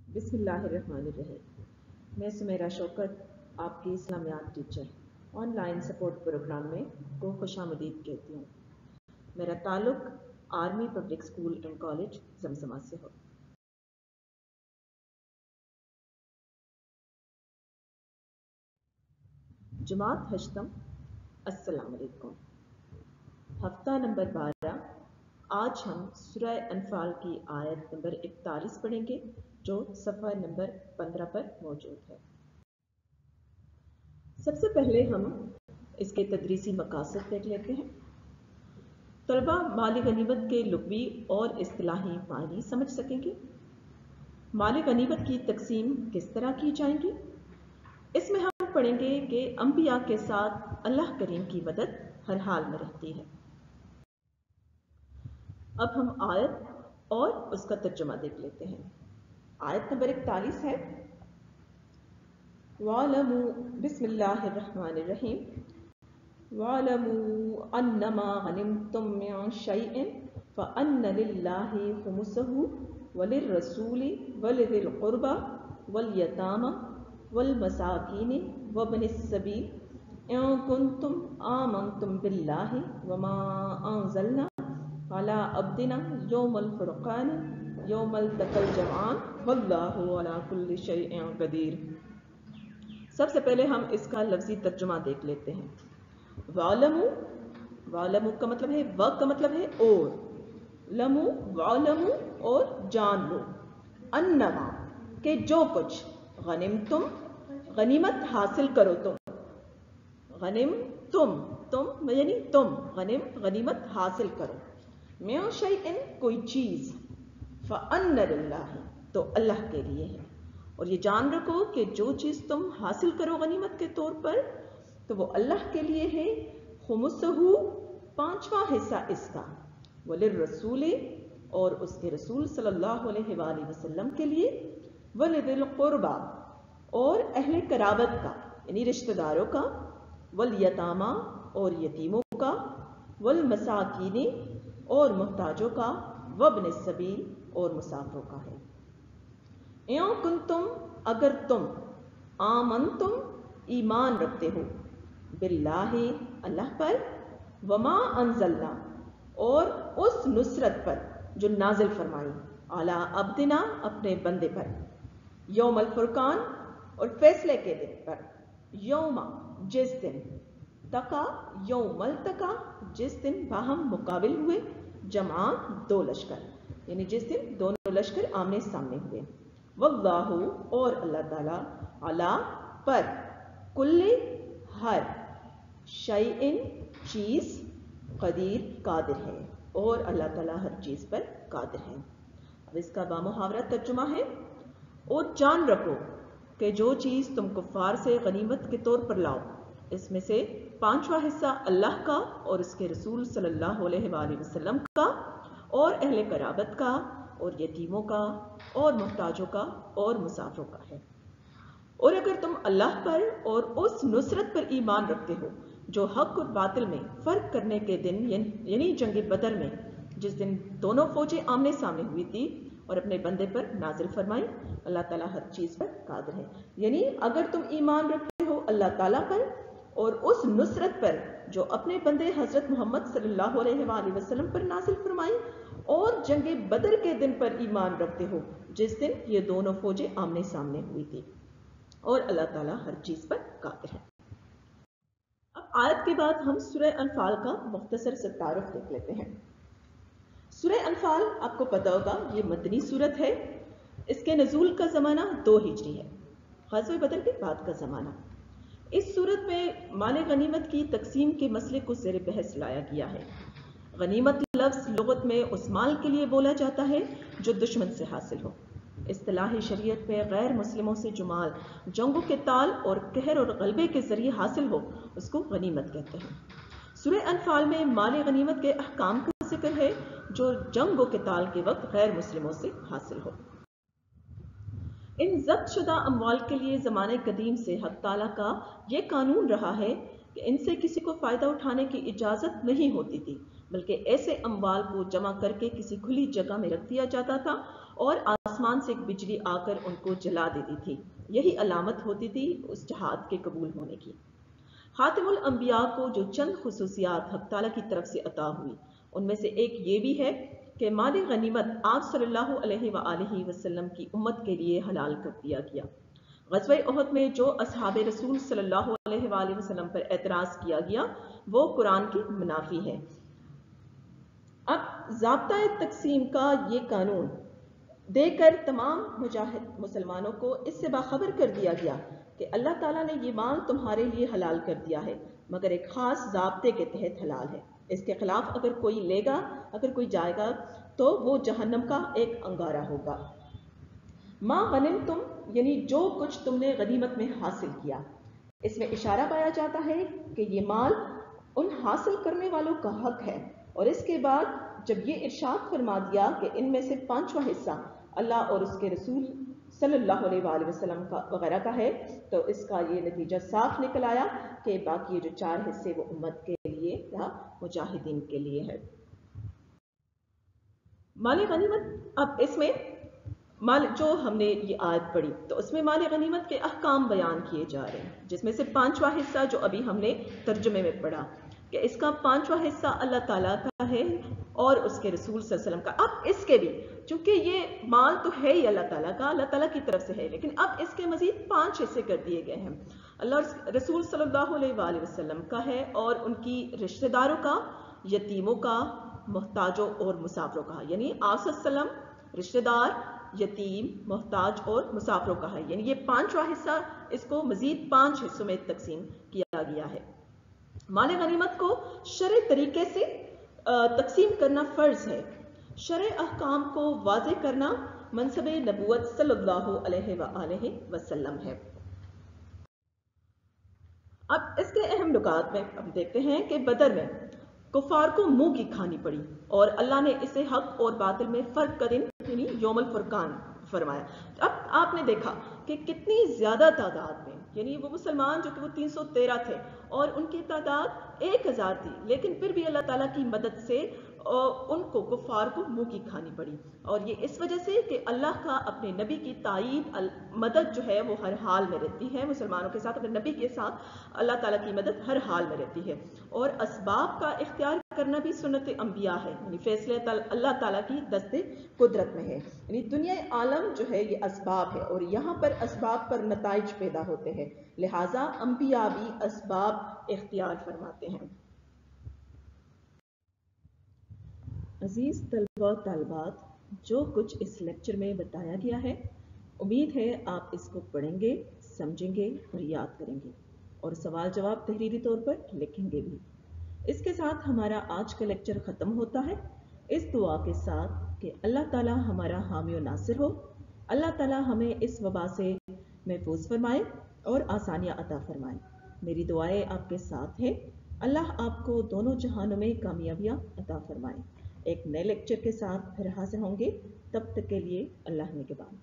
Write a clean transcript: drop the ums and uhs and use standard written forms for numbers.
बिस्मिल्लाहिर्रहमानिर्रहीम। मैं सुमेरा शौकत, आपकी इस्लामियात टीचर ऑनलाइन सपोर्ट प्रोग्राम में को खुशामदीद कहती हूँ। मेरा ताल्लुक़ army public school and college Zamzama से हो। जमात हश्तम, अस्सलाम वालेकुम। हफ्ता नंबर 12। आज हम सूरह अनफाल की आयत नंबर 41 पढ़ेंगे जो सफ़ा नंबर 15 पर मौजूद है। सबसे पहले हम इसके तदरीसी मकासद देख लेते हैं। तलबा माल गनीमत के लुग़वी और इस्तिलाही मानी समझ सकेंगे। माल गनीमत की तकसीम किस तरह की जाएंगी, इसमें हम पढ़ेंगे कि अंबिया के साथ अल्लाह करीम की मदद हर हाल में रहती है। अब हम आयत और उसका तर्जुमा देख लेते हैं। आयत नंबर 41 है, वालमू बिस्मिल्लाहिर्रहमानिर्रहीम वालमू अन्नमा गनिमतुम मिन शैइन फअन्न लिल्लाहि खुमुसहु वलिर्रसूलि वलिज़िल क़ुरबा वलयतामा वलमसाकीनि वब्निस सबील इन कुंतुम आमनतुम बिल्लाहि वमा अंज़लना अला अब्दिना यौमल फुरक़ान यौमल तक़ल जमआन वल्लाहु अला कुल्लि शैइन क़दीर। सबसे पहले हम इसका लफ्ज़ी तर्जुमा देख लेते हैं। वालमू, वालमू का मतलब है व का मतलब है और, लमू वालमू और जान लो, अन्नमा के जो कुछ, गनिम तुम गनीमत हासिल करो तुम, गनिम तुम यानी तुम, गनिम गनीमत हासिल करो, मिन शैइन कोई चीज़, फ़अन्न लिल्लाहि तो अल्लाह के लिए है। और ये जान रखो कि जो चीज़ तुम हासिल करो गनीमत के तौर पर तो वो अल्लाह के लिए है। खुमुसहु 5वां हिस्सा इसका, वलिर्रसूल और उसके रसूल सल्लल्लाहु अलैहि वसल्लम के लिए, वलिज़िल क़ुरबा और अहले कराबत का यानी रिश्तेदारों का, वलयतामा और यतीमों का, वलमसाकीनी और मुहताजों का, वब्न सबील और मुसाफिरों का है। यो कुंतुम अगर तुम, आमन तुम ईमान रखते हो, बिल्लाहि अल्लाह पर, वमा अंजलना और उस नुसरत पर जो नाजिल फरमाई, अला अब्दिना अपने बंदे पर, यौमल फुरकान और फैसले के दिन पर, यौमा जिस दिन, तका यौमल तका जिस दिन बाहम मुकाबिल हुए, जमा दो लश्कर यानी जिस दिन दोनों लश्कर आमने सामने हुए, वल्लाहु और अल्लाह ताला, अला पर, कुल्ले हर, शैइन चीज़, कदीर कादिर है और अल्लाह ताला हर चीज़ पर कादिर है। अब इसका बामुहावरा तर्जुमा है, और जान रखो कि जो चीज़ तुम कुफ़ार से गनीमत के तौर पर लाओ इसमें से 5वां हिस्सा अल्लाह का और उसके रसूल सल्लल्लाहु अलैहि वसल्लम का और अहले कराबत का और यतीमों का और मुहताजों का और मुसाफिरों का है। और अगर तुम अल्लाह पर और उस नुसरत पर ईमान रखते हो जो हक और बातिल में फ़र्क करने के दिन यानी जंग बदर में, जिस दिन दोनों फौजें आमने सामने हुई थी और अपने बंदे पर नाजिल फरमाई, अल्लाह ताला हर चीज़ पर कादिर है। यानी अगर तुम ईमान रखते हो अल्लाह ताला पर और उस नुसरत पर जो अपने बंदे हज़रत मोहम्मद सल्लल्लाहु अलैहि वसल्लम पर नाजिल फरमाई, और जंग बदर के दिन पर ईमान रखते हो जिस दिन ये दोनों फौजें आमने सामने हुई थी, और अल्लाह ताला हर चीज़ पर कादिर है। अब आयत के बाद हम सूरह अनफाल का मुख्तसर सा तारुफ देख लेते हैं। सूरह अनफाल आपको पता होगा ये मदनी सूरत है। इसके नज़ूल का ज़माना 2 हिजरी है, ग़ज़वे बदर के बाद का ज़माना। इस सूरत में माल गनीमत की तकसीम के मसले को ज़ेर बहस लाया गया है। गनीमत लफ्ज़ लुग़त में उस माल के लिए बोला जाता है जो दुश्मन से हासिल हो। इस्तिलाही शरीयत में गैर मुस्लिमों से जो माल जंगों के ताल और कहर और गलबे के ज़रिए हासिल हो उसको गनीमत कहते हैं। सूरह अनफाल में माल गनीमत के अहकाम का जिक्र है जो जंगों के ताल के वक्त गैर मुस्लिमों से हासिल हो। इन ज़ब्त शुदा अमवाल के लिए ज़माने कदीम से हक़ ताला का ये कानून रहा है कि इनसे किसी को फ़ायदा उठाने की इजाज़त नहीं होती थी, बल्कि ऐसे अमवाल को जमा करके किसी खुली जगह में रख दिया जाता था اور آسمان سے ایک بجلی آ کر ان کو جلا دیتی تھی. یہی علامت ہوتی تھی اس جہاد کے قبول ہونے کی. خاتم الانبیاء کو جو چند خصوصیات حق تعالیٰ کی طرف سے عطا ہوئی ان میں سے ایک یہ بھی ہے کہ مال غنیمت آپ صلی اللہ علیہ وآلہ وسلم کی امت کے لیے حلال کر دیا گیا. غزوہ احد میں جو اصحاب رسول صلی اللہ علیہ وآلہ وسلم پر اعتراض کیا گیا وہ قرآن کی منافی ہے. اب ضابطۂ تقسیم کا یہ قانون دے کر تمام مجاہد مسلمانوں کو اس سے باخبر کر دیا گیا کہ اللہ تعالیٰ نے یہ مال تمہارے لیے حلال کر دیا ہے مگر ایک خاص ضابطے کے تحت حلال ہے. اس کے خلاف اگر کوئی لے گا اگر کوئی جائے گا تو وہ جہنم کا ایک انگارہ ہوگا. ما غنمتم یعنی جو کچھ تم نے غنیمت میں حاصل کیا. اس میں اشارہ پایا جاتا ہے کہ یہ مال ان حاصل کرنے والوں کا حق ہے. اور اس کے بعد جب یہ ارشاد فرما دیا کہ ان میں سے 5واں حصہ اللہ اور اس کے رسول صلی اللہ علیہ وآلہ وسلم کا وغیرہ کا ہے تو اس کا یہ نتیجہ صاف نکل آیا کہ باقی یہ جو 4 حصے وہ امت کے لیے یا مجاہدین کے لیے ہے. مال غنیمت اب اس میں جو ہم نے یہ آیت پڑھی تو اس میں مال غنیمت کے احکام بیان کیے جا رہے ہیں جس میں سے 5واں حصہ جو ابھی ہم نے ترجمے میں پڑھا کہ اس کا 5واں حصہ اللہ تعالیٰ کا ہے اور اس کے رسول صلی اللہ علیہ وسلم کا. اب اس کے بھی چونکہ یہ مال تو ہے ہی اللہ تعالیٰ کا اللہ تعالیٰ کی طرف سے ہے لیکن اب اس کے مزید 5 حصے کر دیے گئے ہیں. اللہ رسول صلی اللہ علیہ وآلہ وسلم کا ہے اور ان کی رشتہ داروں کا, یتیموں کا, محتاجوں اور مسافروں کا. یعنی آپ صلی اللہ علیہ وسلم رشتہ دار, یتیم, محتاج اور مسافروں کا ہے. یعنی یہ 5واں حصہ اس کو مزید 5 حصوں میں تقسیم کیا گیا ہے. مال غنیمت کو شرعی طریقے سے تقسیم کرنا فرض ہے. شرع احکام کو واضح کرنا منصب نبوت صلی اللہ علیہ وآلہ وسلم ہے. اب اس کے اہم نکات میں ہم دیکھتے ہیں کہ بدر میں کفار کو منہ کی کھانی پڑی اور اللہ نے اسے حق اور باطل میں فرق کا دن یعنی یوم الفرقان فرمایا. اب آپ نے دیکھا کہ کتنی زیادہ تعداد میں یعنی وہ مسلمان جو کہ وہ 313 تھے اور ان کی تعداد 1000 تھی لیکن پھر بھی اللہ تعالیٰ کی مدد سے ان کو کفار کو منہ کی کھانی پڑی. اور یہ اس وجہ سے کہ اللہ کا اپنے نبی کی تائید مدد جو ہے وہ ہر حال میں رہتی ہے مسلمانوں کے ساتھ. اپنے نبی کے ساتھ اللہ تعالیٰ کی مدد ہر حال میں رہتی ہے. اور اسباب کا اختیار کرنا بھی سنت انبیاء ہے یعنی فیصلے اللہ تعالیٰ کی دست قدرت میں ہے. یعنی دنیا عالم جو ہے یہ اسباب ہے اور یہاں پر اسباب پر نتائج پیدا ہوتے ہیں لہٰذا انبیاء بھی اسباب اختیار فرماتے ہیں. عزیز طلبہ طالبات, جو کچھ اس لیکچر میں بتایا گیا ہے امید ہے آپ اس کو پڑھیں گے, سمجھیں گے اور یاد کریں گے اور سوال جواب تحریری طور پر لکھیں گے بھی. اس کے ساتھ ہمارا آج کا لیکچر ختم ہوتا ہے اس دعا کے ساتھ کہ اللہ تعالیٰ ہمارا حامی و ناصر ہو. اللہ تعالیٰ ہمیں اس وبا سے محفوظ فرمائے اور آسانیاں عطا فرمائے. میری دعائیں آپ کے ساتھ ہیں. اللہ آپ کو دونوں جہانوں میں کامیابیاں عطا فرمائے. ایک نئے لیکچر کے ساتھ پھر حاضر ہوں گے. تب تک کے لیے اللہ نگہبان.